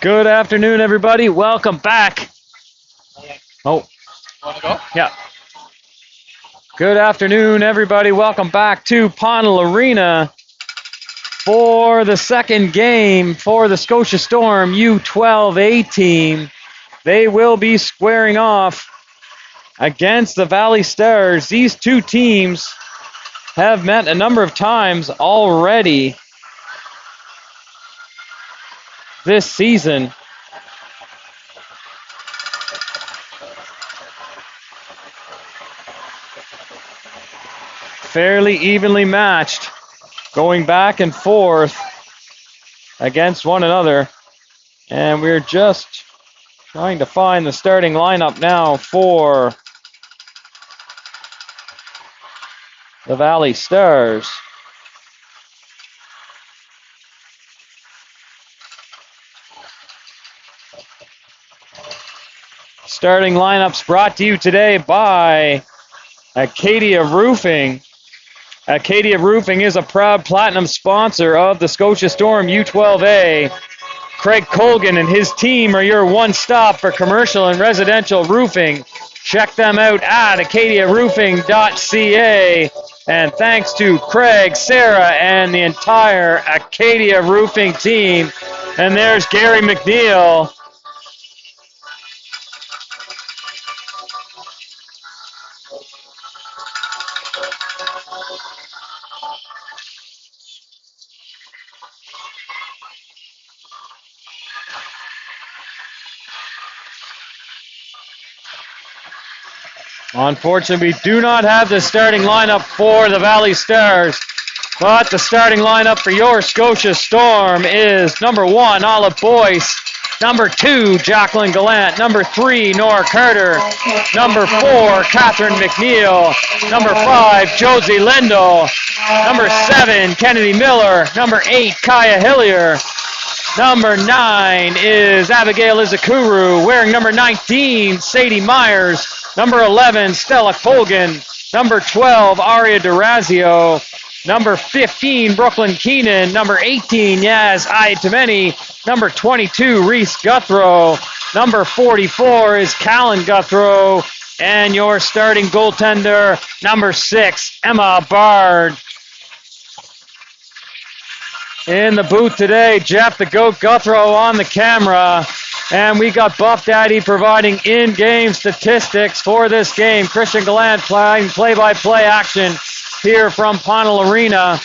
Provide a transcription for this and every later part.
Good afternoon, everybody. Welcome back. Oh, Want to go? yeah. Good afternoon, everybody. Welcome back to Ponel Arena for the second game for the Scotia Storm U12A team. They will be squaring off against the Valley Stars. These two teams have met a number of times already this season. Fairly evenly matched, going back and forth against one another. And we're just trying to find the starting lineup now for the Valley Stars. Starting lineups brought to you today by Acadia Roofing. Acadia Roofing is a proud platinum sponsor of the Scotia Storm U12A. Craig Colgan and his team are your one-stop for commercial and residential roofing. Check them out at acadiaroofing.ca. And thanks to Craig, Sarah, and the entire Acadia Roofing team. And there's Gary McNeil. Unfortunately, we do not have the starting lineup for the Valley Stars, but the starting lineup for your Scotia Storm is number 1, Olive Boyce, number 2, Jacqueline Gallant, number 3, Nora Carter, number 4, Catherine McNeil, number 5, Josie Lindo, number 7, Kennedy Miller, number 8, Kaya Hillier, number 9 is Abigail Izakuru, wearing number 19, Sadie Myers, number 11, Stella Colgan. Number 12, Aria Durazio. Number 15, Brooklyn Keenan. Number 18, Yaz Ayatameni. Number 22, Reese Guthrow. Number 44 is Callan Guthrow. And your starting goaltender, number 6, Emma Bard. In the booth today, Jeff the Goat Guthrow on the camera. And we got Buff Daddy providing in-game statistics for this game. Christian Gallant playing play-by-play action here from Ponel Arena.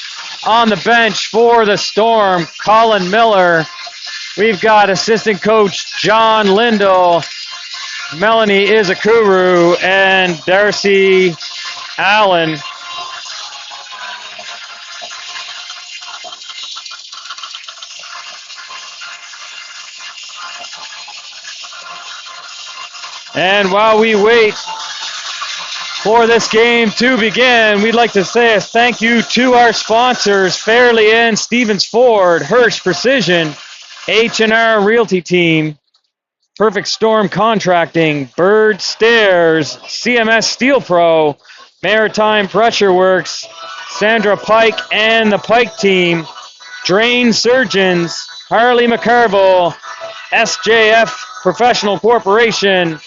On the bench for the Storm, Colin Miller. We've got assistant coach John Lindell, Melanie Izakuru, and Darcy Allen. And while we wait for this game to begin, we'd like to say a thank you to our sponsors, Fairley Inn, Stevens Ford, Hirsch Precision, H&R Realty Team, Perfect Storm Contracting, Bird Stairs, CMS Steel Pro, Maritime Pressure Works, Sandra Pike and the Pike Team, Drain Surgeons, Harley McCarville, SJF Professional Corporation,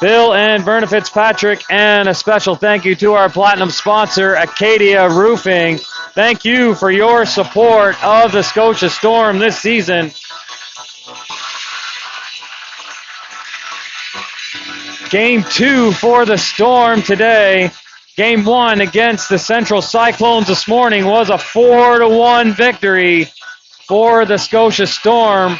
Bill and Verna Fitzpatrick, and a special thank you to our platinum sponsor, Acadia Roofing. Thank you for your support of the Scotia Storm this season. Game 2 for the Storm today. Game 1 against the Central Cyclones this morning was a 4-1 victory for the Scotia Storm.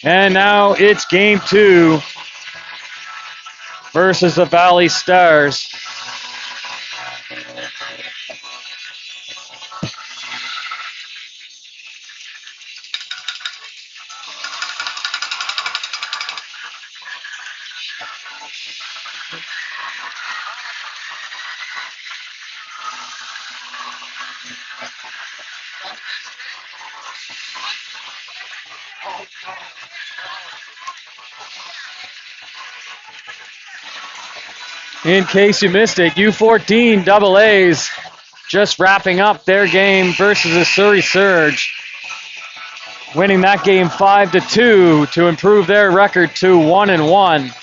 And now it's game 2 versus the Valley Stars. In case you missed it, U14 AA's just wrapping up their game versus the Surrey Surge, winning that game 5-2 to improve their record to 1-1.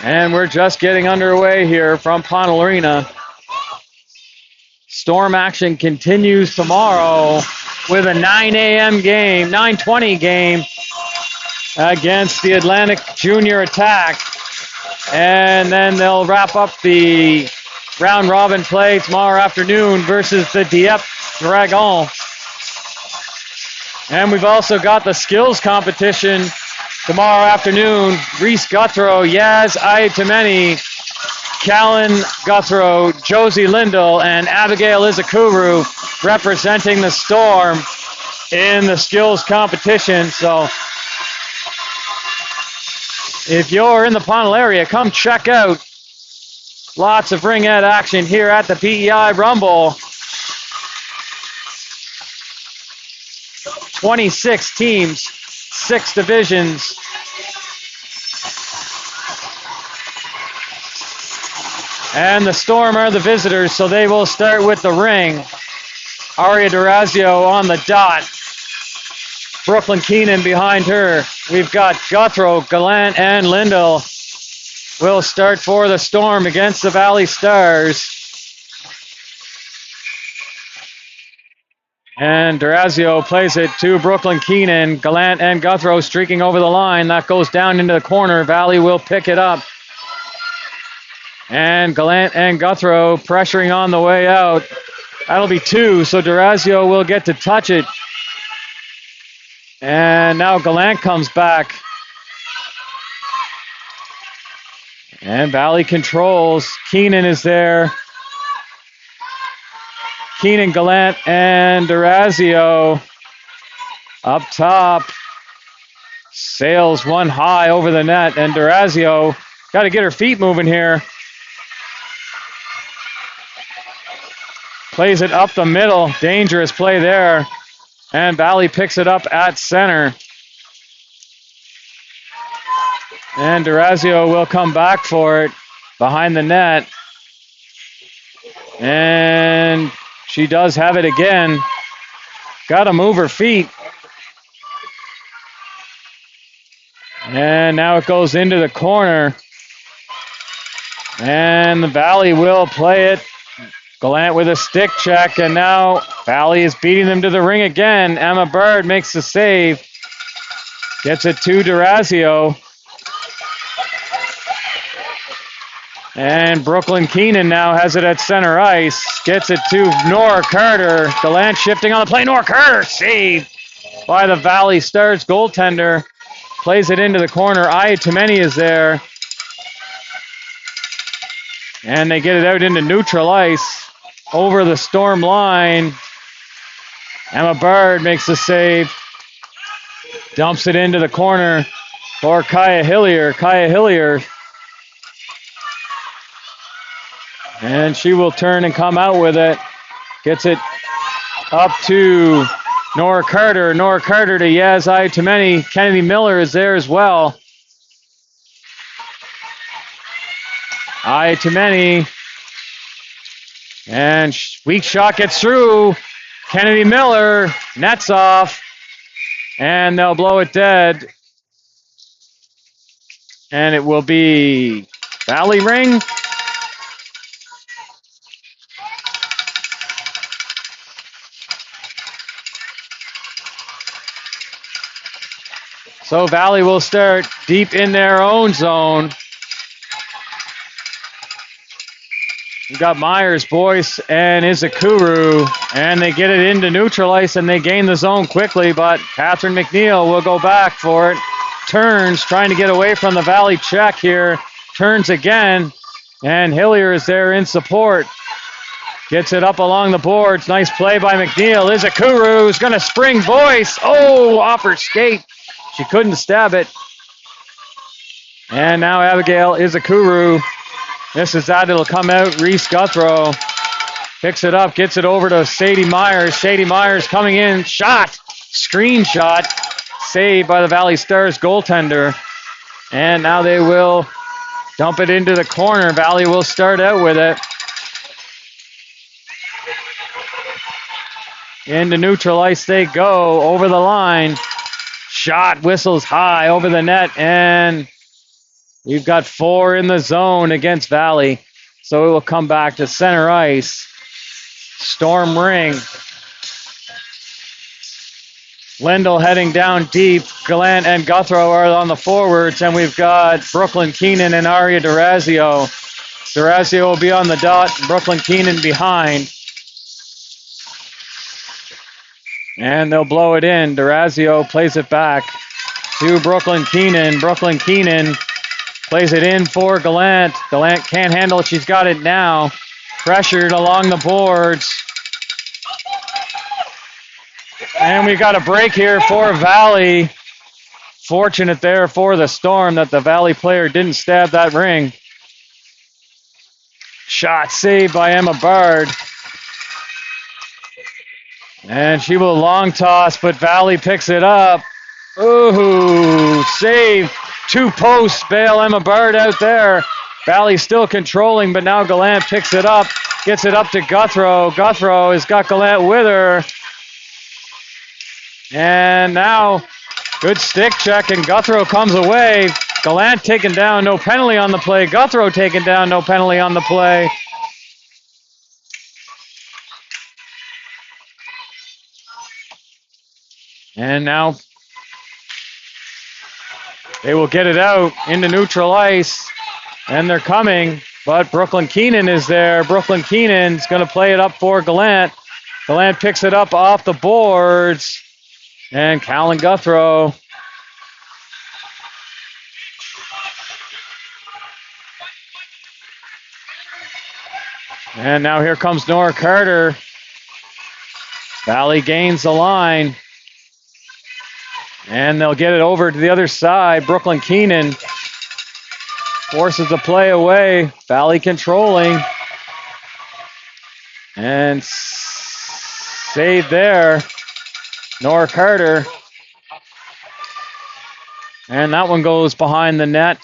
And we're just getting underway here from Ponte Arena. Storm action continues tomorrow with a 9 a.m. game, 9:20 game against the Atlantic Junior Attack. And then they'll wrap up the round robin play tomorrow afternoon versus the Dieppe Dragons. And we've also got the skills competition tomorrow afternoon. Reese Guthrow, Yaz Ayatameni, Callan Guthrow, Josie Lindell, and Abigail Izakuru representing the Storm in the skills competition. So if you're in the Ponte area, come check out lots of ringette action here at the PEI Rumble. 26 teams, 6 divisions. And the Storm are the visitors, so they will start with the ring. Aria Durazio on the dot. Brooklyn Keenan behind her. We've got Guthrow, Gallant, and Lindell will start for the Storm against the Valley Stars. And Durazio plays it to Brooklyn Keenan. Gallant and Guthrow streaking over the line. That goes down into the corner. Valley will pick it up. And Gallant and Guthrow pressuring on the way out. That'll be 2, so Durazio will get to touch it. And now Gallant comes back. And Valley controls. Keenan is there. Keenan, Gallant, and Durazio up top. Sails one high over the net, and Durazio got to get her feet moving here. Plays it up the middle. Dangerous play there. And Valley picks it up at center. And Durazio will come back for it behind the net. And she does have it again. Got to move her feet. And now it goes into the corner. And the Valley will play it. Gallant with a stick check, and now Valley is beating them to the ring again. Emma Bird makes the save. Gets it to Durazio. And Brooklyn Keenan now has it at center ice. Gets it to Nora Carter. Gallant shifting on the play. Nora Carter saved by the Valley Stars goaltender. Plays it into the corner. Ayatameni is there. And they get it out into neutral ice. Over the Storm line. Emma Bird makes the save. Dumps it into the corner for Kaya Hillier. Kaya Hillier. And she will turn and come out with it. Gets it up to Nora Carter. Nora Carter to Yaz Ayatameni. Kennedy Miller is there as well. Ayatameni. And weak shot gets through. Kennedy Miller nets off. And they'll blow it dead. And it will be Valley ring. So Valley will start deep in their own zone. We've got Myers, Boyce, and Izakuru, and they get it into neutral ice, and they gain the zone quickly, but Catherine McNeil will go back for it. Turns, trying to get away from the Valley check here. Turns again, and Hillier is there in support. Gets it up along the boards. Nice play by McNeil. Izakuru is going to spring Boyce. Oh, off her skate. She couldn't stab it. And now Abigail Izakuru. This is that. It'll come out. Reese Guthrow picks it up, gets it over to Sadie Myers. Sadie Myers coming in. Shot. Screen shot. Saved by the Valley Stars goaltender. And now they will Dump it into the corner. Valley will start out with it. Into neutral ice they go. Over the line. Shot whistles high over the net. And we've got 4 in the zone against Valley. So it will come back to center ice. Storm ring. Lindell heading down deep. Gallant and Guthro are on the forwards, and we've got Brooklyn Keenan and Aria Durazio. Durazio will be on the dot, Brooklyn Keenan behind. And they'll blow it in. Durazio plays it back to Brooklyn Keenan. Brooklyn Keenan plays it in for Gallant. Gallant can't handle it. She's got it now. Pressured along the boards. And we got a break here for Valley. Fortunate there for the Storm that the Valley player didn't stab that ring. Shot saved by Emma Bard. And she will long toss, but Valley picks it up. Ooh, save. 2 posts bail Emma Bard out there. Valley still controlling, but now Gallant picks it up. Gets it up to Guthro. Guthro has got Gallant with her. And now, good stick check, and Guthro comes away. Gallant taken down, no penalty on the play. Guthro taken down, no penalty on the play. And now, they will get it out into neutral ice, and they're coming, but Brooklyn Keenan is there. Brooklyn Keenan's going to play it up for Gallant. Gallant picks it up off the boards. And Callan Guthro. And now here comes Nora Carter. Valley gains the line. And they'll get it over to the other side. Brooklyn Keenan forces the play away. Valley controlling. And saved there. Nora Carter. And that one goes behind the net.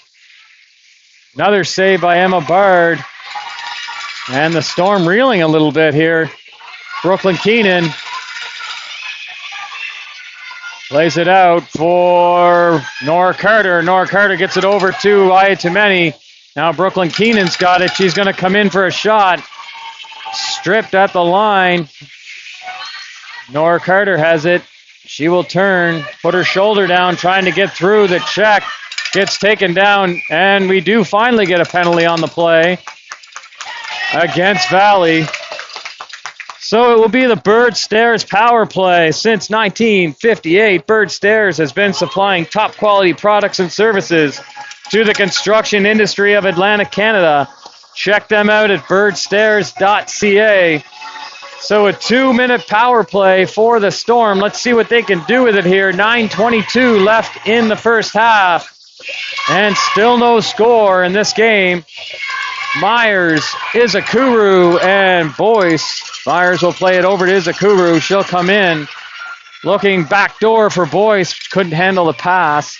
Another save by Emma Bard. And the Storm reeling a little bit here. Brooklyn Keenan plays it out for Nora Carter. Nora Carter gets it over to Ayatumeni. Now Brooklyn Keenan's got it. She's going to come in for a shot. Stripped at the line. Nora Carter has it. She will turn, put her shoulder down, trying to get through the check. Gets taken down, and we do finally get a penalty on the play against Valley. So it will be the Bird Stairs power play. Since 1958, Bird Stairs has been supplying top quality products and services to the construction industry of Atlantic Canada. Check them out at birdstairs.ca. So a 2-minute power play for the Storm. Let's see what they can do with it here. 9:22 left in the first half. And still no score in this game. Myers, Izakuru, and Boyce. Myers will play it over to Izakuru. She'll come in. Looking backdoor for Boyce. Couldn't handle the pass.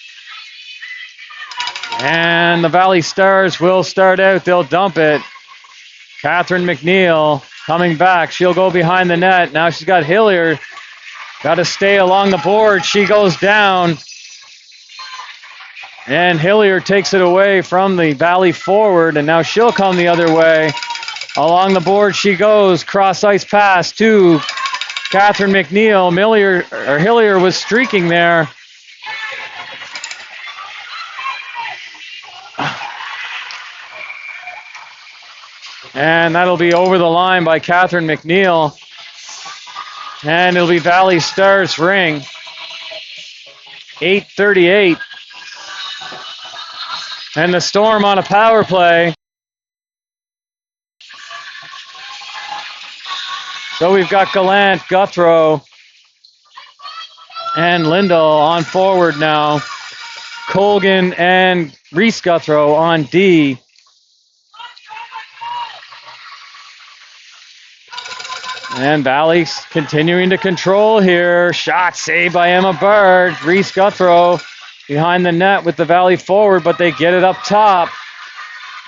And the Valley Stars will start out. They'll dump it. Catherine McNeil coming back. She'll go behind the net. Now she's got Hillier. Got to stay along the board. She goes down. And Hillier takes it away from the Valley forward. And now she'll come the other way. Along the board she goes. Cross ice pass to Catherine McNeil. Hillier was streaking there. And that'll be over the line by Catherine McNeil. And it'll be Valley Stars ring. 8:38. And the Storm on a power play. So we've got Gallant, Guthro, and Lindell on forward now. Colgan and Reese Guthro on D. And Valley continuing to control here. Shot saved by Emma Bard. Reese Guthro behind the net with the Valley forward, but they get it up top.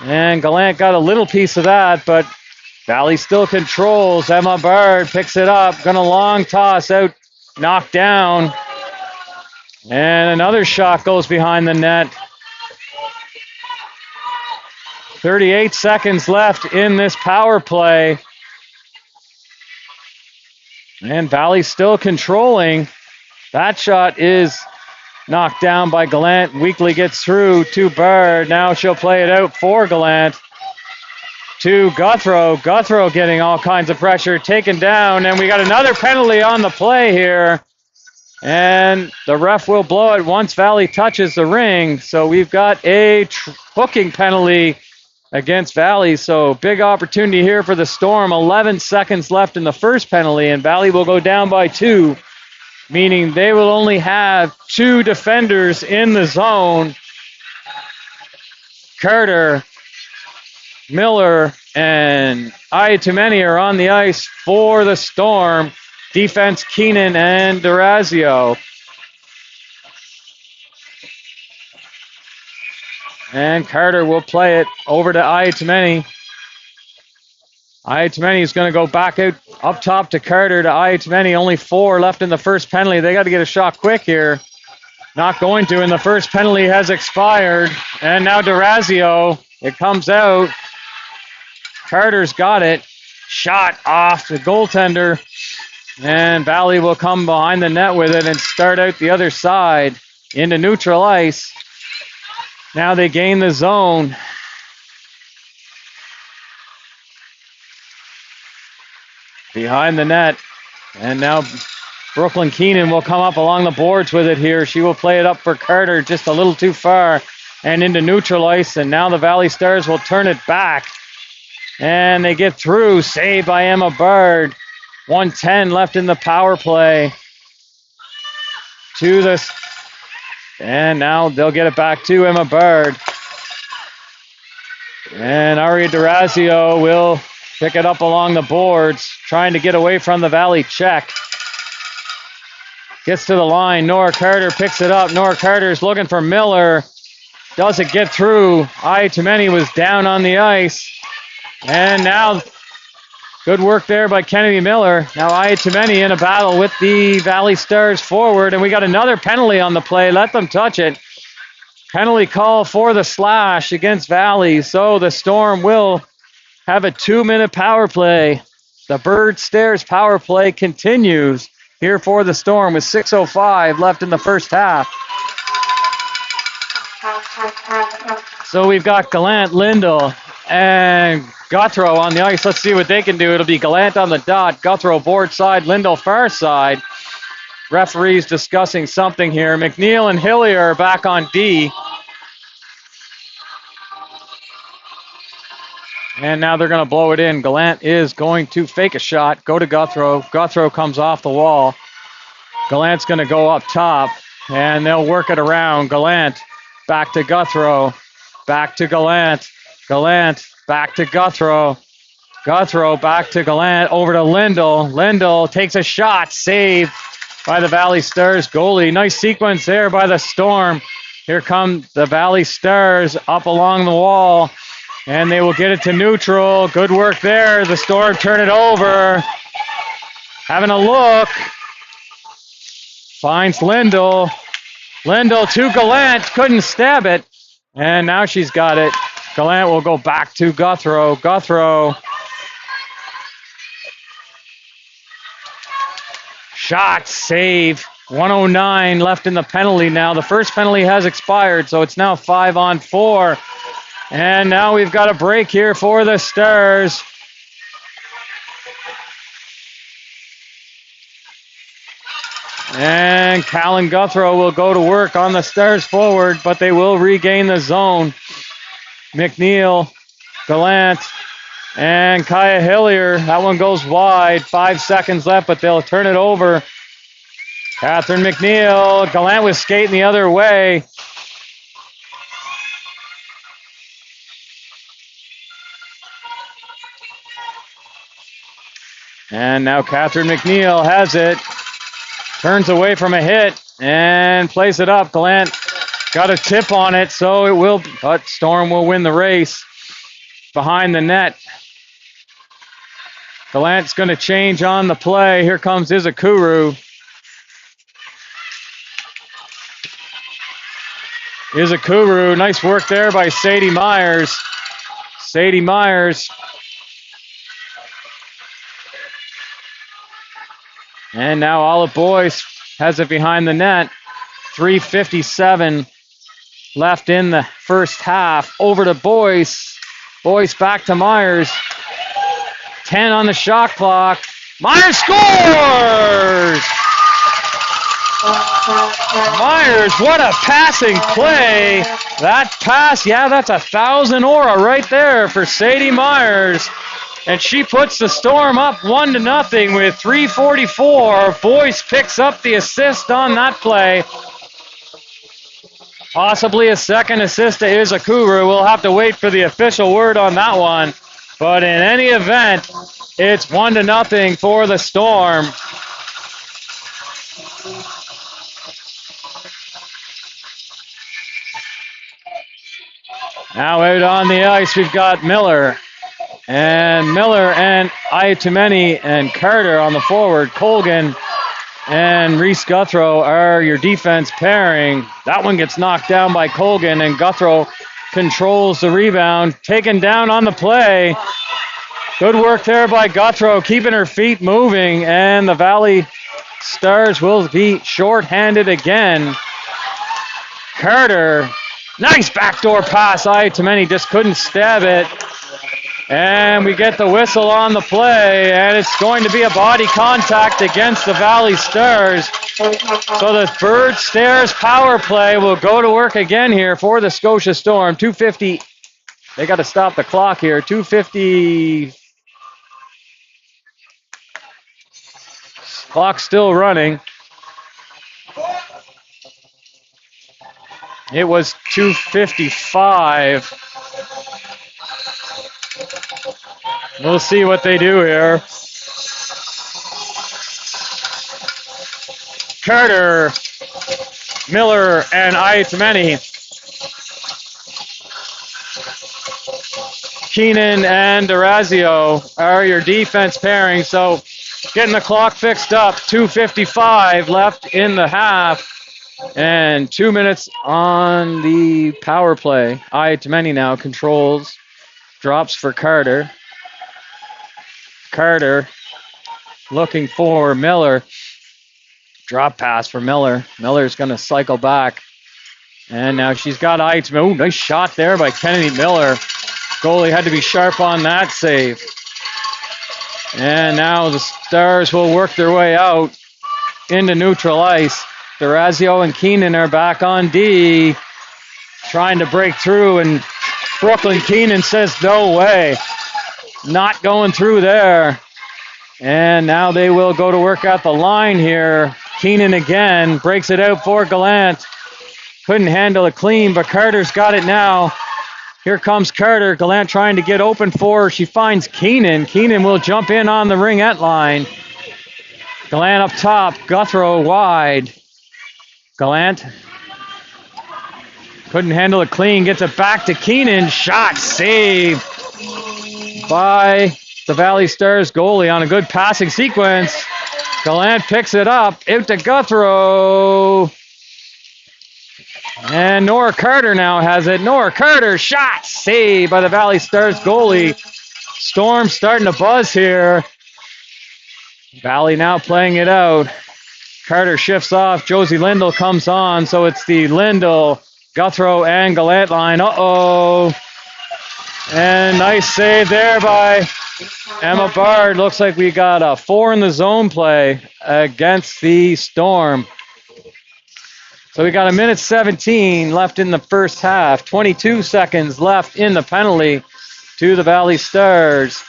And Gallant got a little piece of that, but Valley still controls. Emma Bird picks it up. Gonna long toss out, knocked down. And another shot goes behind the net. 38 seconds left in this power play. And Valley still controlling. That shot is knocked down by Gallant. Weekly gets through to Bird. Now she'll play it out for Gallant. To Guthrow. Guthrow getting all kinds of pressure, taken down. And we got another penalty on the play here. And the ref will blow it once Valley touches the ring. So we've got a hooking penalty against Valley. So big opportunity here for the Storm. 11 seconds left in the first penalty, and Valley will go down by 2, meaning they will only have 2 defenders in the zone. Carter, Miller, and Ayatumeni are on the ice for the Storm. Defense, Keenan and Durazio. And Carter will play it over to Ayatumeni. Ayatumeni is going to go back out up top to Carter to Ayatumeni. Only 4 left in the first penalty. They got to get a shot quick here. Not going to, and the first penalty has expired. And now Durazio, it comes out. Carter's got it. Shot off the goaltender. And Valley will come behind the net with it and start out the other side into neutral ice. Now they gain the zone. Behind the net. And now Brooklyn Keenan will come up along the boards with it here. She will play it up for Carter just a little too far and into neutral ice. And now the Valley Stars will turn it back. And they get through. Saved by Emma Bird. 1:10 left in the power play. To this. And now they'll get it back to Emma Bird. And Aria Durazio will pick it up along the boards, trying to get away from the Valley check. Gets to the line. Nora Carter picks it up. Nora Carter's looking for Miller. Doesn't get through. Ayatumeni was down on the ice. And now, good work there by Kennedy Miller. Now Ayatumeni in a battle with the Valley Stars forward. And we got another penalty on the play. Let them touch it. Penalty call for the slash against Valley. So the Storm will have a 2-minute power play. The Bird Stairs power play continues here for the Storm with 6:05 left in the first half. So we've got Gallant, Lindell, and Guthrow on the ice. Let's see what they can do. It'll be Gallant on the dot, Guthrow board side, Lindell far side. Referees discussing something here. McNeil and Hillier are back on D. And now they're going to blow it in. Gallant is going to fake a shot, go to Guthrow. Guthrow comes off the wall. Gallant's going to go up top, and they'll work it around. Gallant back to Guthrow. Back to Gallant. Gallant back to Guthrow. Guthrow back to Gallant. Over to Lindell. Lindell takes a shot. Saved by the Valley Stars goalie. Nice sequence there by the Storm. Here come the Valley Stars up along the wall. And they will get it to neutral. Good work there. The Storm turn it over. Having a look. Finds Lindell. Lindell to Gallant. Couldn't stab it. And now she's got it. Gallant will go back to Guthrow. Guthrow. Shot. Save. 1:09 left in the penalty now. The first penalty has expired, so it's now 5-on-4. And now we've got a break here for the Stars. And Callan Guthrow will go to work on the Stars forward, but they will regain the zone. McNeil, Gallant, and Kaya Hillier. That one goes wide. 5 seconds left, but they'll turn it over. Catherine McNeil. Gallant was skating the other way. And now Catherine McNeil has it. Turns away from a hit and plays it up. Gallant got a tip on it, so it will, but Storm will win the race. behind the net. Gallant's going to change on the play. Here comes Izakuru. Izakuru, nice work there by Sadie Myers. Sadie Myers. And now Olive Boyce has it behind the net. 3:57 left in the first half. Over to Boyce. Boyce back to Myers. 10 on the shot clock. Myers scores! Myers, what a passing play. That pass, yeah, that's 1,000 aura right there for Sadie Myers. And she puts the Storm up 1-0 with 3:44. Boyce picks up the assist on that play. Possibly a second assist to Izakuru. We'll have to wait for the official word on that one. But in any event, it's 1-0 for the Storm. Now out on the ice, we've got Miller and Ayatumeni and Carter on the forward. Colgan and Reese Guthrow are your defense pairing. That one gets knocked down by Colgan, and Guthrow controls the rebound. Taken down on the play. Good work there by Guthrow, keeping her feet moving, and the Valley Stars will be shorthanded again. Carter, nice backdoor pass. Ayatumeni just couldn't stab it. And we get the whistle on the play, and it's going to be a body contact against the Valley Stars. So the Bird Stairs power play will go to work again here for the Scotia Storm. 2:50. They got to stop the clock here. 2:50. Clock still running. It was 2:55. We'll see what they do here. Carter, Miller, and Ayatumeni. Keenan and Durazio are your defense pairing. So getting the clock fixed up. 2:55 left in the half. And 2 minutes on the power play. Ayatumeni now controls. Drops for Carter. Carter looking for Miller. Drop pass for Miller. Miller's going to cycle back. And now she's got Ayatumeni. Oh, nice shot there by Kennedy Miller. Goalie had to be sharp on that save. And now the Stars will work their way out into neutral ice. Durazio and Keenan are back on D, trying to break through, and Brooklyn Keenan says no way. Not going through there. And now they will go to work at the line here. Keenan again breaks it out for Gallant. Couldn't handle it clean, but Carter's got it now. Here comes Carter. Gallant trying to get open for her. She finds Keenan. Keenan will jump in on the Ringette line. Gallant up top. Guthrow wide. Gallant couldn't handle it clean. Gets it back to Keenan. Shot saved by the Valley Stars goalie on a good passing sequence. Gallant picks it up. Out to Guthrow. And Nora Carter now has it. Nora Carter, shot saved by the Valley Stars goalie. Storm starting to buzz here. Valley now playing it out. Carter shifts off. Josie Lindell comes on. So it's the Lindell, Guthrow, and Gallant line. Uh-oh. And nice save there by Emma Bard. Looks like we got a 4 in the zone play against the Storm. So we got 1:17 left in the first half. 22 seconds left in the penalty to the Valley Stars.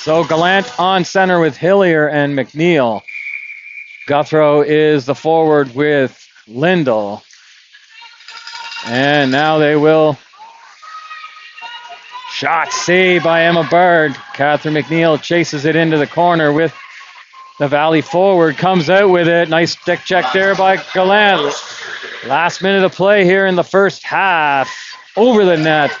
So Gallant on center with Hillier and McNeil. Guthrow is the forward with Lindell. And now they will. Shot saved by Emma Bard. Catherine McNeil chases it into the corner with The Valley forward comes out with it. Nice stick check there by Gallant. Last minute of play here in the first half. Over the net.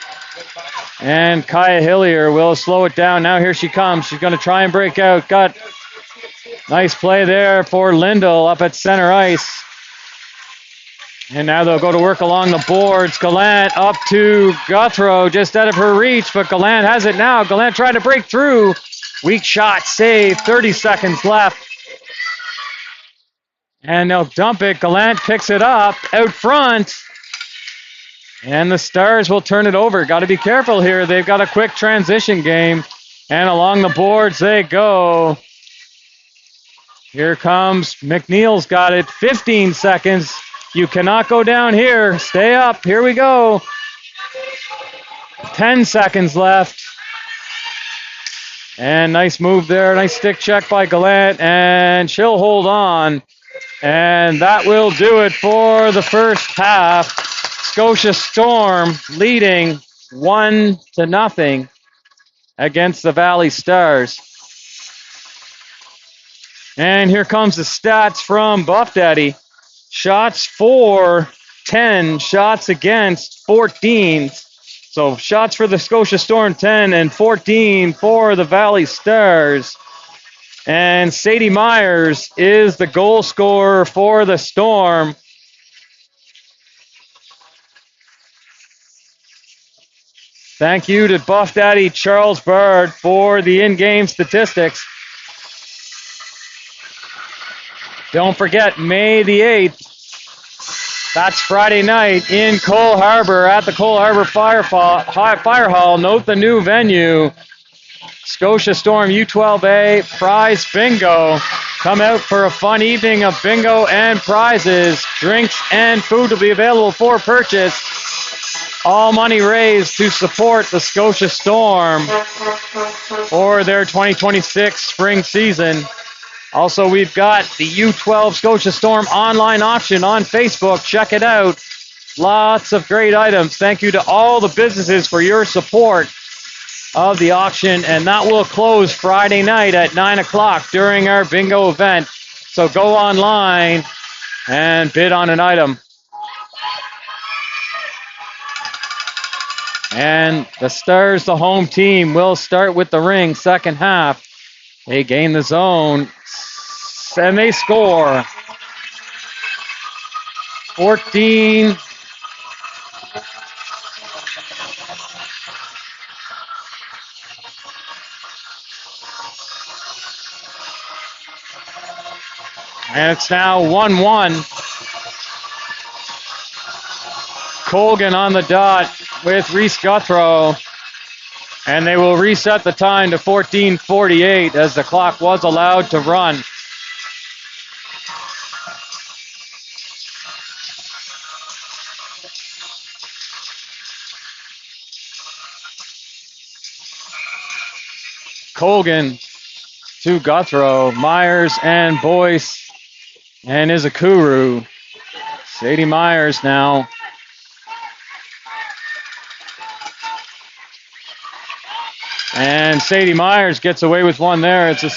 And Kaya Hillier will slow it down. Now here she comes. She's going to try and break out. Got nice play there for Lindell up at center ice. And now they'll go to work along the boards. Gallant up to Guthrow, just out of her reach, but Gallant has it now. Gallant trying to break through. Weak shot, save, 30 seconds left. And they'll dump it. Gallant picks it up out front. And the Stars will turn it over. Got to be careful here. They've got a quick transition game. And along the boards they go. Here comes McNeil's got it. 15 seconds. You cannot go down here. Stay up. Here we go. 10 seconds left. And nice move there. Nice stick check by Gallant. And she'll hold on. And that will do it for the first half. Scotia Storm leading 1-0 against the Valley Stars. And here comes the stats from Buff Daddy. Shots for 10, shots against 14. So shots for the Scotia Storm 10 and 14 for the Valley Stars. And Sadie Myers is the goal scorer for the Storm. Thank you to Buff Daddy Charles Bird for the in-game statistics. Don't forget, May the 8th. That's Friday night in Cole Harbour at the Cole Harbour Fire Hall. Note the new venue. Scotia Storm U12A Prize Bingo. Come out for a fun evening of bingo and prizes. Drinks and food will be available for purchase. All money raised to support the Scotia Storm for their 2026 spring season. Also, we've got the U12 Scotia Storm online auction on Facebook. Check it out. Lots of great items. Thank you to all the businesses for your support of the auction. And that will close Friday night at 9 o'clock during our bingo event. So go online and bid on an item. And the Stars, the home team, will start with the ring second half. They gain the zone. And they score. 14. And it's now 1-1. Colgan on the dot with Reese Guthrow. And they will reset the time to 14:48 as the clock was allowed to run. Colgan to Guthrow, Myers and Boyce and Izakuru. Sadie Myers now. And Sadie Myers gets away with one there. It's a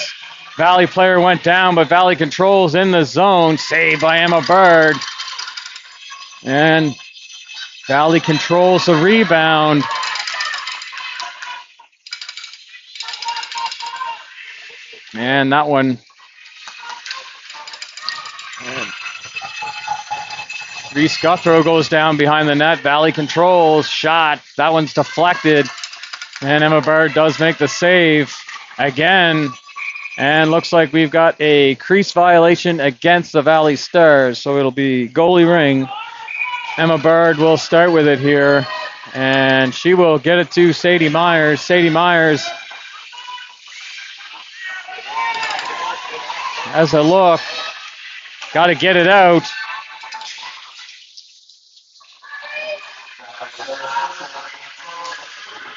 Valley player went down, but Valley controls in the zone. Saved by Emma Bird. And Valley controls the rebound. And that one. Reese Guthrow goes down behind the net. Valley controls. Shot. That one's deflected. And Emma Bird does make the save again. And looks like we've got a crease violation against the Valley Stars. So it'll be goalie ring. Emma Bird will start with it here. And she will get it to Sadie Myers. Sadie Myers has a look. Got to get it out.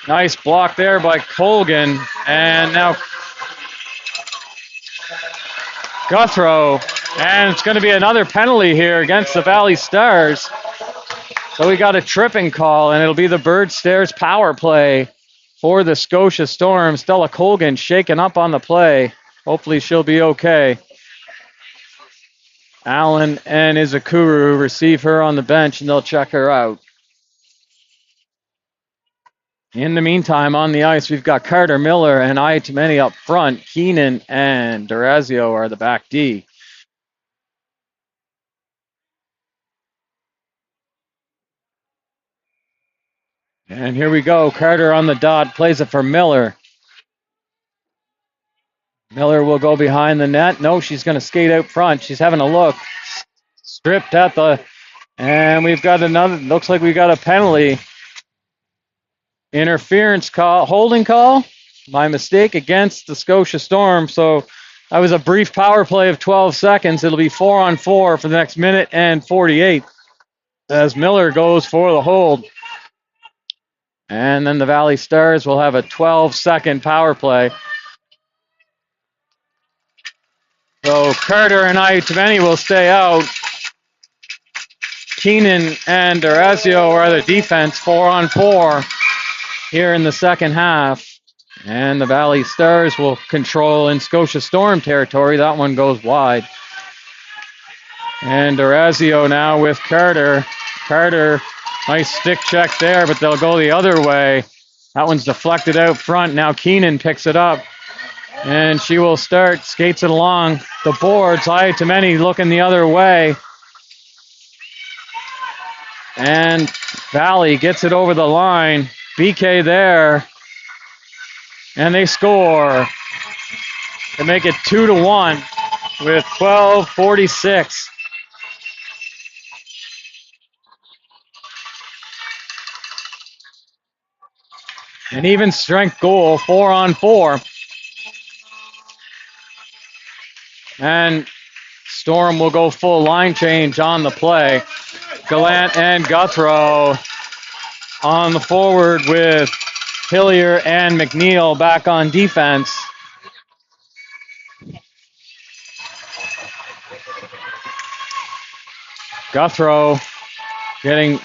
Nice block there by Colgan. And now Guthrow. And it's going to be another penalty here against the Valley Stars. So we got a tripping call, and it'll be the Bird Stairs power play for the Scotia Storm. Stella Colgan shaken up on the play. Hopefully she'll be okay. Allen and Izakuru receive her on the bench, and they'll check her out. In the meantime, on the ice, we've got Carter Miller and Ayatameni up front. Keenan and Durazio are the back D. And here we go. Carter on the dot, plays it for Miller. Miller will go behind the net. No, she's going to skate out front. She's having a look. Stripped at the... And we've got another... Looks like we got a penalty. Interference call. Holding call. My mistake against the Scotia Storm. So that was a brief power play of 12 seconds. It'll be 4-on-4 for the next minute and 48 as Miller goes for the hold. And then the Valley Stars will have a 12-second power play. So Carter and Ayatameni will stay out. Keenan and Durazio are the defense, 4-on-4 here in the second half. And the Valley Stars will control in Scotia Storm territory. That one goes wide. And Durazio now with Carter. Carter, nice stick check there, but they'll go the other way. That one's deflected out front. Now Keenan picks it up. And she will start, skates it along the boards. Ayatameni looking the other way. And Valley gets it over the line. BK there. And they score. They make it 2-1 with 12:46. An even strength goal, 4-on-4. And Storm will go full line change on the play. Gallant and Guthrow on the forward with Hillier and McNeil back on defense. Guthrow getting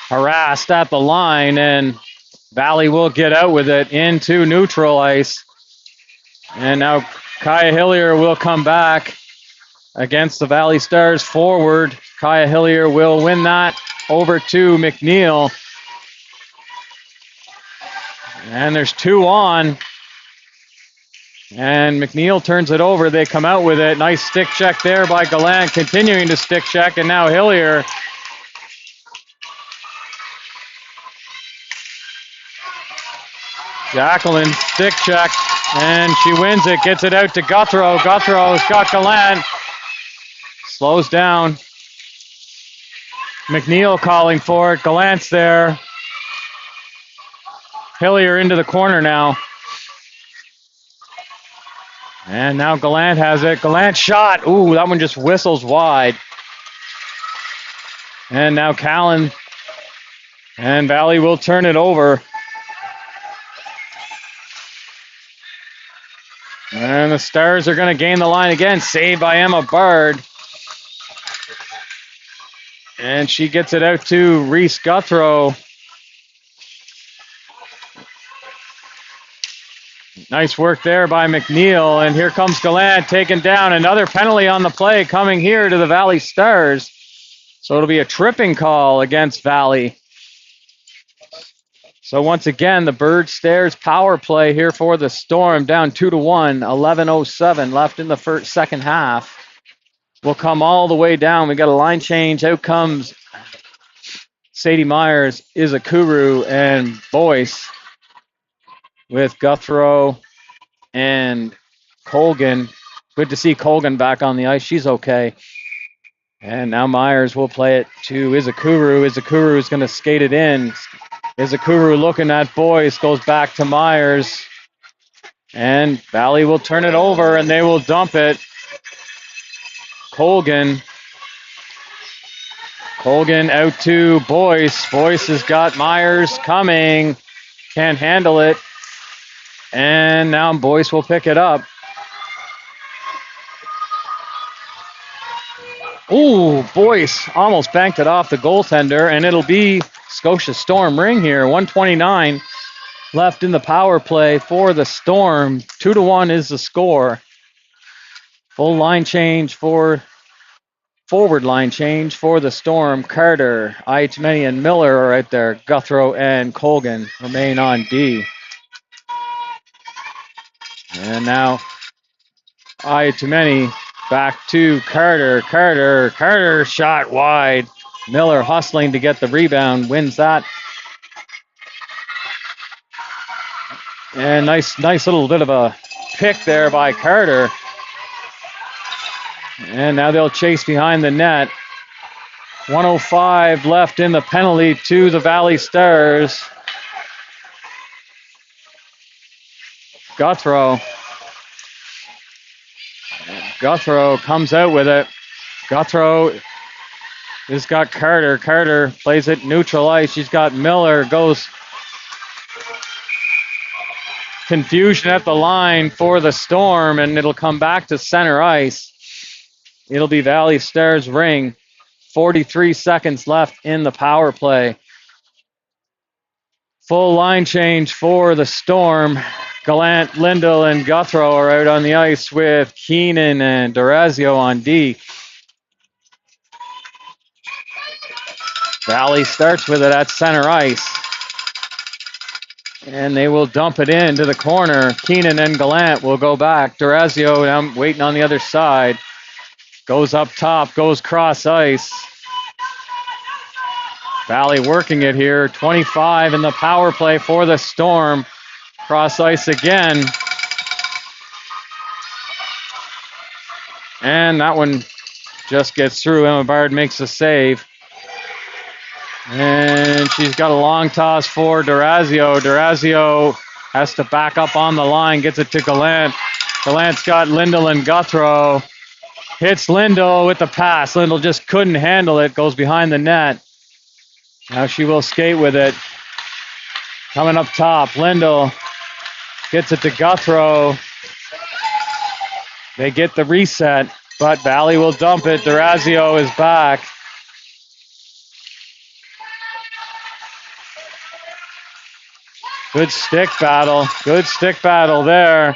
harassed at the line, and Valley will get out with it into neutral ice. And now Kaya Hillier will come back against the Valley Stars forward. Kaya Hillier will win that over to McNeil. And there's 2 on. And McNeil turns it over. They come out with it. Nice stick check there by Gallant, continuing to stick check. And now Hillier. Jacqueline stick check. And she wins it, gets it out to Guthrow. Guthrow's got Gallant. Slows down. McNeil calling for it. Gallant's there. Hillier into the corner now. And now Gallant has it. Gallant shot. Ooh, that one just whistles wide. And now Callan. And Valley will turn it over. And the Stars are going to gain the line again. Saved by Emma Bard. And she gets it out to Reese Guthrow. Nice work there by McNeil. And here comes Gallant taken down. Another penalty on the play coming here to the Valley Stars. So it'll be a tripping call against Valley. So once again, the Bird Stairs power play here for the Storm, down 2-1, 11:07 left in the second half. We'll come all the way down. We got a line change. Out comes Sadie Myers, Izakuru, and Boyce with Guthrow and Colgan. Good to see Colgan back on the ice. She's okay. And now Myers will play it to Izakuru. Izakuru is going to skate it in. Izakuru looking at Boyce, goes back to Myers. And Valley will turn it over, and they will dump it. Colgan out to Boyce. Boyce has got Myers coming. Can't handle it. And now Boyce will pick it up. Ooh, Boyce almost banked it off the goaltender, and it'll be Scotia Storm ring here. 1:29 left in the power play for the Storm. 2-1 is the score. Full line change for forward line change for the Storm. Carter, Aitameni, and Miller are out there. Guthrow and Colgan remain on D. And now Aitameni back to Carter. Carter shot wide. Miller hustling to get the rebound, wins that. And nice little bit of a pick there by Carter. And now they'll chase behind the net. 1:05 left in the penalty to the Valley Stars. Guthrow comes out with it. Guthrow has got Carter. Carter plays it neutral ice. She's got Miller. Goes confusion at the line for the Storm, and it'll come back to center ice. It'll be Valley Stars ring. 43 seconds left in the power play. Full line change for the Storm. Gallant, Lindell, and Guthrow are out on the ice with Keenan and Durazio on D. Valley starts with it at center ice. And they will dump it into the corner. Keenan and Gallant will go back. Durazio waiting on the other side. Goes up top, goes cross ice. Valley working it here. 25 in the power play for the Storm. Cross ice again. And that one just gets through. Emma Bard makes a save. And she's got a long toss for Durazio. Durazio has to back up on the line, gets it to Gallant. Gallant's got Lindell and Guthrow. Hits Lindell with the pass. Lindell just couldn't handle it. Goes behind the net. Now she will skate with it. Coming up top, Lindell gets it to Guthrow. They get the reset, but Valley will dump it. Durazio is back. Good stick battle there.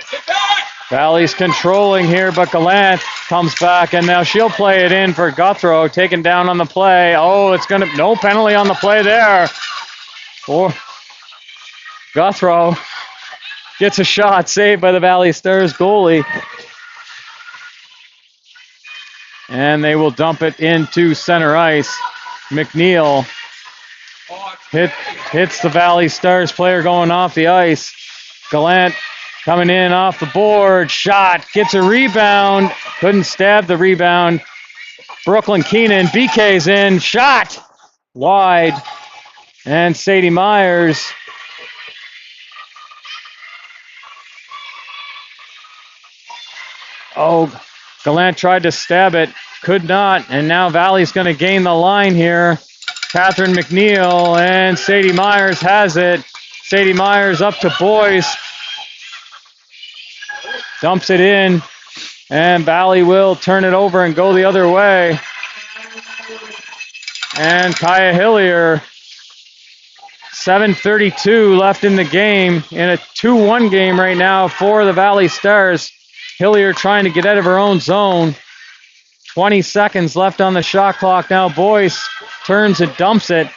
Valley's controlling here, but Gallant comes back, and now she'll play it in for Guthrow, taken down on the play. Oh, no penalty on the play there. For Guthrow gets a shot, saved by the Valley Stars goalie. And they will dump it into center ice. McNeil hits the Valley Stars player going off the ice. Gallant coming in off the board. Shot. Gets a rebound. Couldn't stab the rebound. Brooklyn Keenan. BK's in. Shot. Wide. And Sadie Myers. Oh, Gallant tried to stab it. Could not. And now Valley's going to gain the line here. Catherine McNeil and Sadie Myers has it. Sadie Myers up to Boyce. Dumps it in. And Valley will turn it over and go the other way. And Kaya Hillier. 7:32 left in the game. In a 2-1 game right now for the Valley Stars. Hillier trying to get out of her own zone. 20 seconds left on the shot clock. Now Boyce turns and dumps it.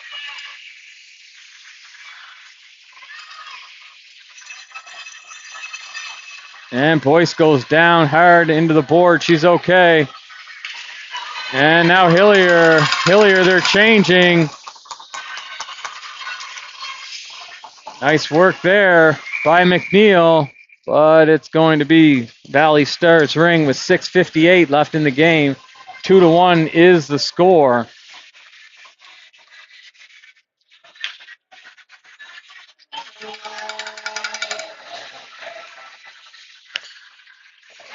And Boyce goes down hard into the board. She's okay. And now Hillier, they're changing. Nice work there by McNeil. But it's going to be Valley Stars ring with 6:58 left in the game. 2-1 is the score.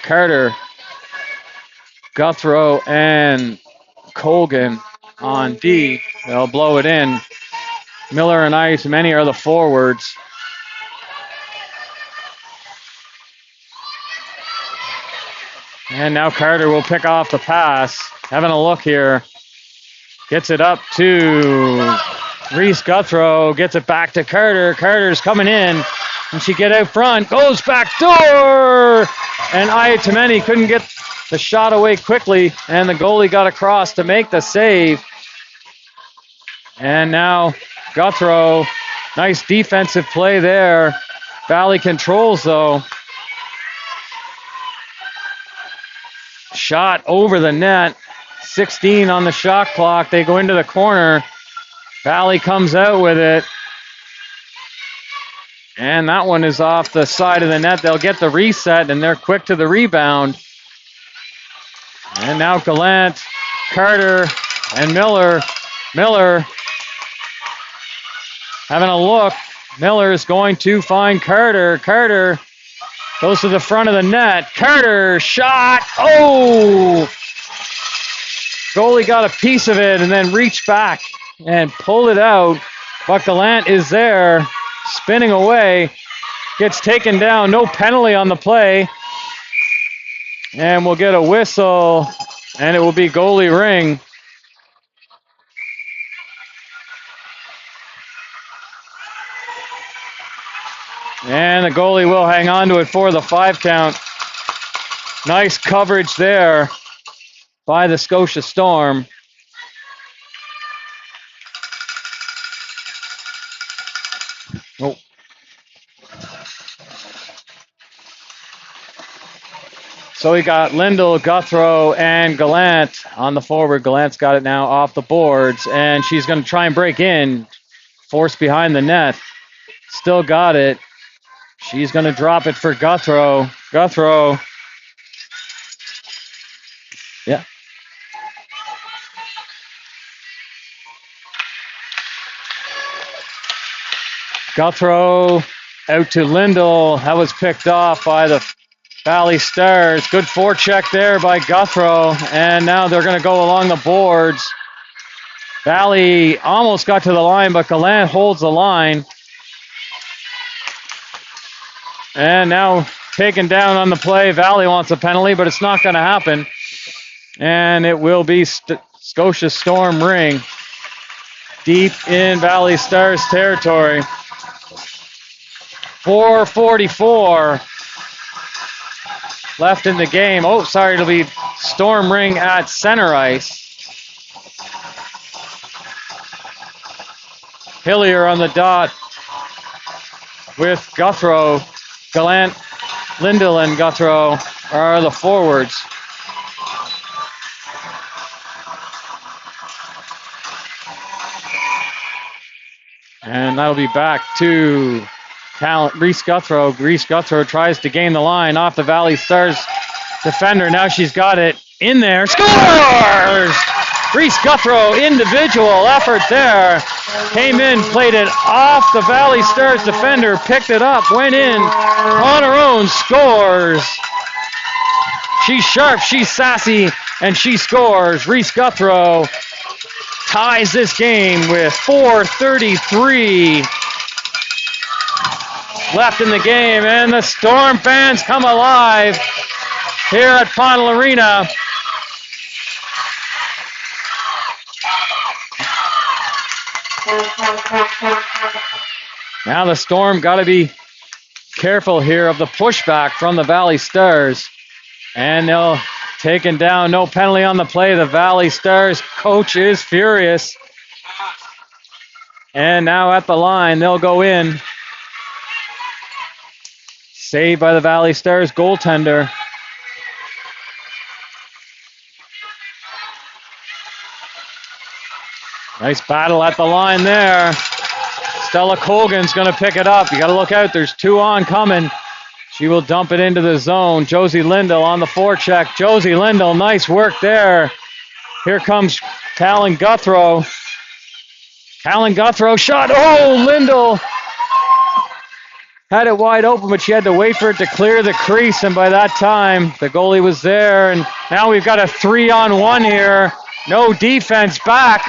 Carter, Guthrow, and Colgan on D. They'll blow it in. Miller and Aitameni are the forwards. And now Carter will pick off the pass. Having a look here. Gets it up to Reese Guthrow. Gets it back to Carter. Carter's coming in. And she get out front, goes back door! And Ayatameni couldn't get the shot away quickly, and the goalie got across to make the save. And now Guthrow, nice defensive play there. Valley controls though. Shot over the net. 16 on the shot clock. They go into the corner. Valley comes out with it. And that one is off the side of the net. They'll get the reset, and they're quick to the rebound. And now Gallant, Carter, and Miller. Miller having a look. Miller is going to find Carter. Carter goes to the front of the net. Carter, shot. Oh! Goalie got a piece of it and then reached back and pulled it out. But Gallant is there, spinning away. Gets taken down. No penalty on the play. And we'll get a whistle, and it will be goalie ring. And the goalie will hang on to it for the 5 count. Nice coverage there by the Scotia Storm. Oh. So we got Lindell, Guthrow, and Gallant on the forward. Gallant's got it now off the boards, and she's going to try and break in. Force behind the net. Still got it. She's going to drop it for Guthrow. Guthrow. Yeah. Guthrow out to Lindell. That was picked off by the Valley Stars. Good forecheck there by Guthrow. And now they're going to go along the boards. Valley almost got to the line, but Gallant holds the line. And now taken down on the play. Valley wants a penalty, but it's not going to happen. And it will be Scotia Storm ring. Deep in Valley Stars territory. 4:44 left in the game. Oh, sorry, it'll be Storm ring at center ice. Hillier on the dot with Guthrow. Gallant, Lindell, and Guthrow are the forwards. And that'll be back to Reese Guthrow. Reese Guthrow tries to gain the line off the Valley Stars defender. Now she's got it in there. Scores! Reese Guthrow, individual effort there. Came in, played it off the Valley Stars defender, picked it up, went in on her own, scores. She's sharp, she's sassy, and she scores. Reese Guthrow ties this game with 4:33 left in the game, and the Storm fans come alive here at Pontle Arena. Now the Storm got to be careful here of the pushback from the Valley Stars. And they'll taken down, no penalty on the play. The Valley Stars coach is furious. And now at the line, they'll go in. Saved by the Valley Stars goaltender. Nice battle at the line there. Stella Colgan's going to pick it up. You got to look out. There's 2 on coming. She will dump it into the zone. Josie Lindell on the forecheck. Josie Lindell, nice work there. Here comes Callan Guthrow. Callan Guthrow shot. Oh, Lindell had it wide open, but she had to wait for it to clear the crease. And by that time, the goalie was there. And now we've got a 3-on-1 here. No defense back.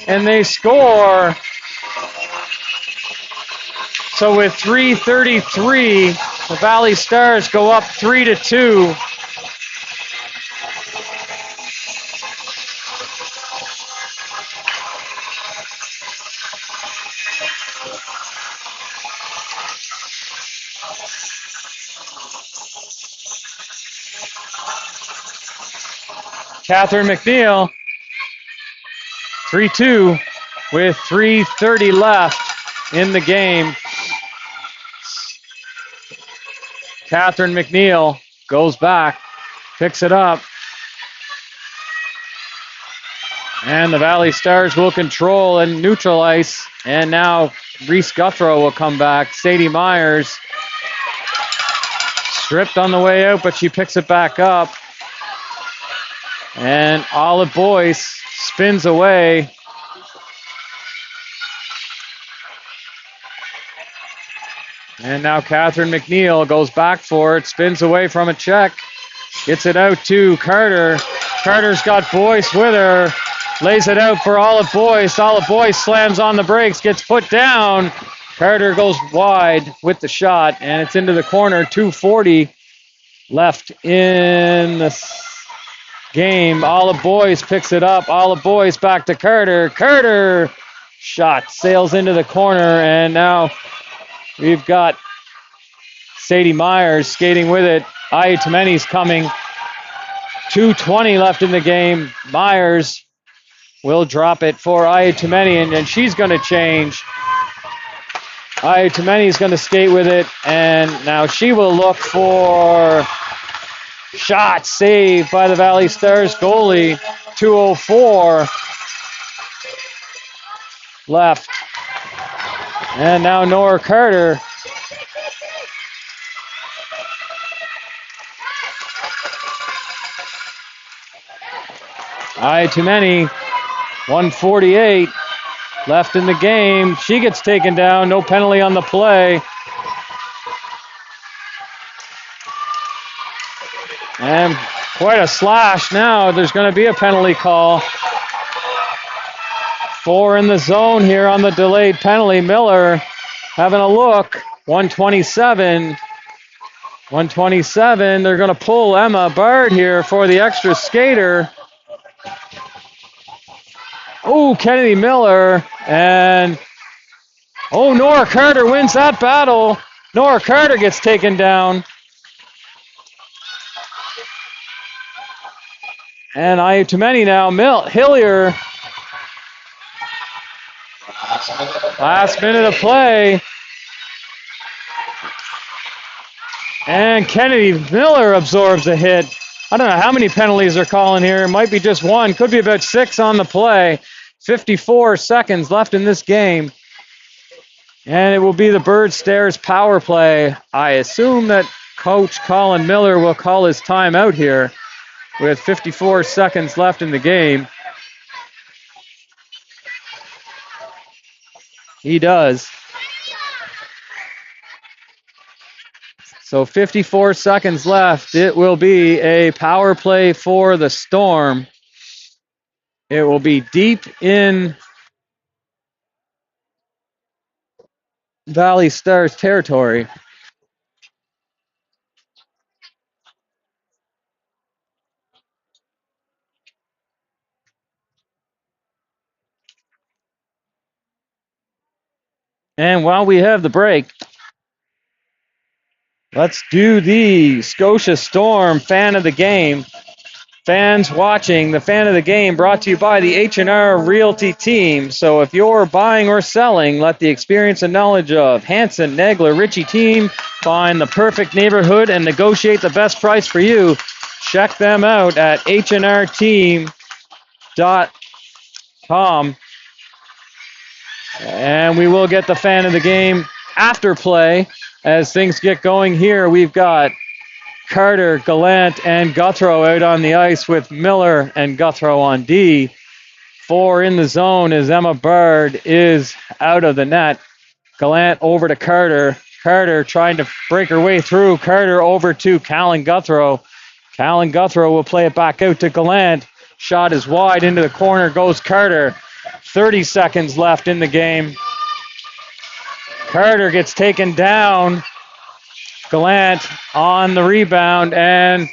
And they score. So with 3:33, the Valley Stars go up 3-2. Catherine McNeil. 3-2 with 3:30 left in the game. Catherine McNeil goes back, picks it up. And the Valley Stars will control and neutralize. And now Reese Guthrow will come back. Sadie Myers stripped on the way out, but she picks it back up. And Olive Boyce spins away. And now Catherine McNeil goes back for it, spins away from a check, gets it out to Carter. Carter's got Boyce with her, lays it out for Olive Boyce. Olive Boyce slams on the brakes, gets put down. Carter goes wide with the shot, and it's into the corner. 2:40 left in the game. Olive Boyce picks it up. Olive Boyce back to Carter. Carter shot sails into the corner, and now we've got Sadie Myers skating with it. Ayatameni's coming. 2:20 left in the game. Myers will drop it for Ayatameni, and she's going to change. Ayatameni's going to skate with it, and now she will look for shot saved by the Valley Stars goalie. 2:04 left. And now Nora Carter. Ayatameni, 1:48 left in the game. She gets taken down. No penalty on the play. And quite a slash now. There's going to be a penalty call. 4 in the zone here on the delayed penalty. Miller having a look. 127. 127. They're going to pull Emma Bard here for the extra skater. Oh, Kennedy Miller. And Nora Carter wins that battle. Nora Carter gets taken down. And Ayatameni now. Hillier. Last minute of play. And Kennedy Miller absorbs a hit. I don't know how many penalties they're calling here. It might be just one. Could be about 6 on the play. 54 seconds left in this game. And it will be the Bird Stairs power play. I assume that Coach Colin Miller will call his timeout here with 54 seconds left in the game. He does. So 54 seconds left. It will be a power play for the Storm. It will be deep in Valley Stars territory. And while we have the break, let's do the Scotia Storm fan of the game. Fans watching, the fan of the game brought to you by the H&R Realty team. So if you're buying or selling, let the experience and knowledge of Hanson, Nagler, Ritchie team find the perfect neighborhood and negotiate the best price for you. Check them out at hnrteam.com. And we will get the fan of the game after play. As things get going here, we've got Carter, Gallant, and Guthrow out on the ice with Miller and Guthrow on D. 4 in the zone as Emma Bard is out of the net. Gallant over to Carter. Carter trying to break her way through. Carter over to Callan Guthrow. Callan Guthrow will play it back out to Gallant. Shot is wide into the corner. Goes Carter. 30 seconds left in the game. Carter gets taken down. Gallant on the rebound, and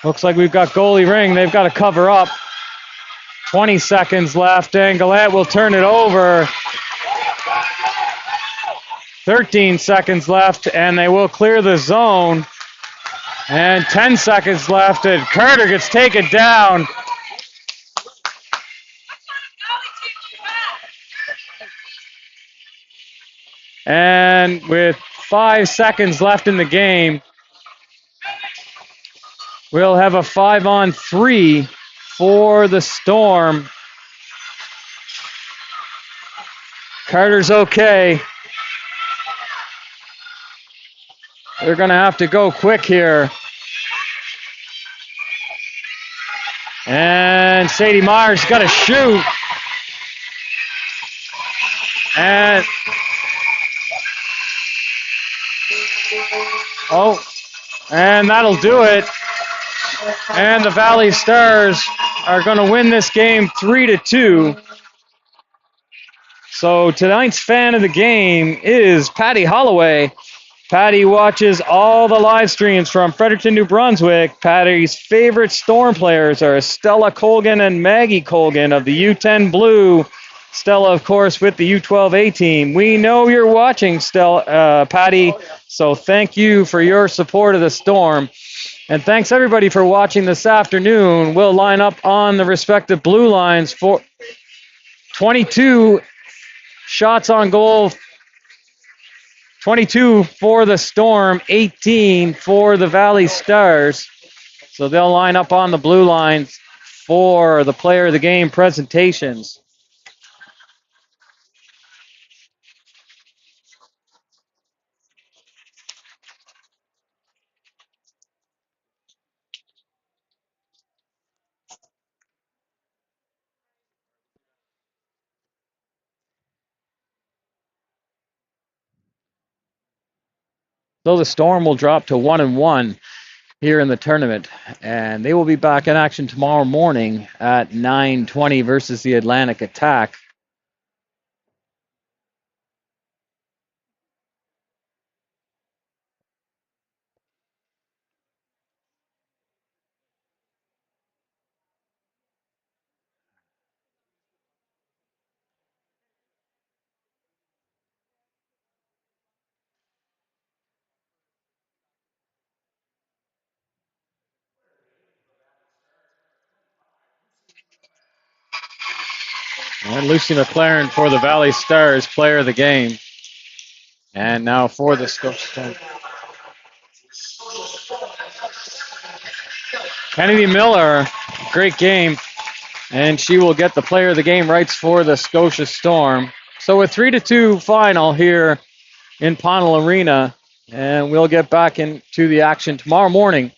looks like we've got goalie ring. They've got to cover up. 20 seconds left, and Gallant will turn it over. 13 seconds left, and they will clear the zone. And 10 seconds left, and Carter gets taken down. And with 5 seconds left in the game, we'll have a 5-on-3 for the Storm. Carter's okay. They're going to have to go quick here. And Sadie Myers got to shoot. And and that'll do it. And the Valley Stars are going to win this game 3-2. So tonight's fan of the game is Patty Holloway. Patty watches all the live streams from Fredericton, New Brunswick. Patty's favorite Storm players are Stella Colgan and Maggie Colgan of the U10 Blue. Stella, of course, with the U12A team. We know you're watching, Patty, so thank you for your support of the Storm. And thanks, everybody, for watching this afternoon. We'll line up on the respective blue lines for 22 shots on goal, 22 for the Storm, 18 for the Valley Stars. So they'll line up on the blue lines for the player of the game presentations. So the Storm will drop to 1-1 here in the tournament, and they will be back in action tomorrow morning at 9:20 versus the Atlantic Attack. And Lucy McLaren for the Valley Stars, player of the game. And now for the Scotia. Kennedy Miller, great game. And she will get the player of the game rights for the Scotia Storm. So a 3-2 final here in Pownell Arena. And we'll get back into the action tomorrow morning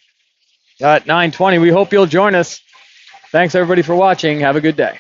at 9:20. We hope you'll join us. Thanks, everybody, for watching. Have a good day.